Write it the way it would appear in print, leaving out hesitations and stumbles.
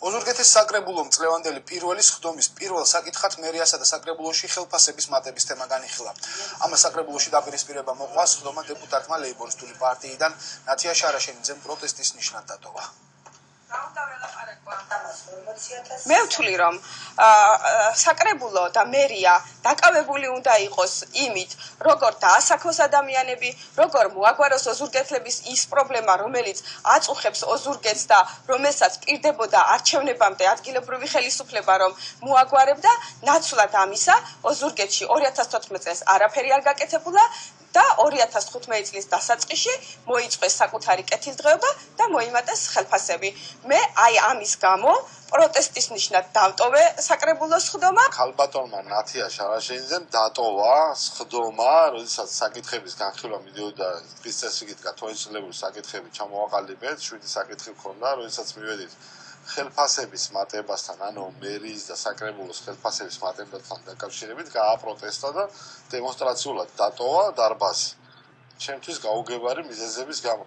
ოზურგეთის საკრებულომ წლევანდელი პირველი სხდომის პირველ საკითხად მერიასა და საკრებულოში ხელფასების მატების თემა განიხილა. ამას საკრებულოში დაპირისპირება მოყვა სხდომა დეპუტატმა ლეიბორისტული პარტიიდან ნათია შარაშენიძემ პროტესტის ნიშნად დატოვა. მე ვთვლი რომ საკრებულო და მერია დაკავებული უნდა იყოს იმით, როგორ დაასაქმოს ადამიანები, როგორ მოაგვაროს ოზურგეთლების ის პრობლემა, რომელიც აწუხებს ოზურგეთს და რომელსაც პირდებოდა არჩევნებამდე ადგილობრივი ხელისუფლება რომ მოაგვარებდა, ნაცვლად ამისა ოზურგეთში 2014 წელს არაფერი არ გაკეთებულა და 2015 წლის დასაწყისში მოიწყვეს საკუთარი კეთილდღეობა და მოიმატეს ხელფასები. მე აი ამის გამო პროტესტის ნიშნად დავტოვე საკრებულოს სხდომა. ქალბატონმა ნათია შარაშენიძემ დატოვა სხდომა, როდესაც საკითხების განხილვა მიდიოდა დღის წესრიგით გათვალისწინებული საკითხები ჩამოვაყალიბეთ, 7 საკითხი ჰქონდა, როდესაც მივედით ხელფასების მატებასთან, ანუ მერიის და საკრებულოს ხელფასების მატებასთან დაკავშირებით გააპროტესტა და დემონსტრაციულად დატოვა დარბაზი. ჩემთვის გაუგებარი მიზეზების გამო.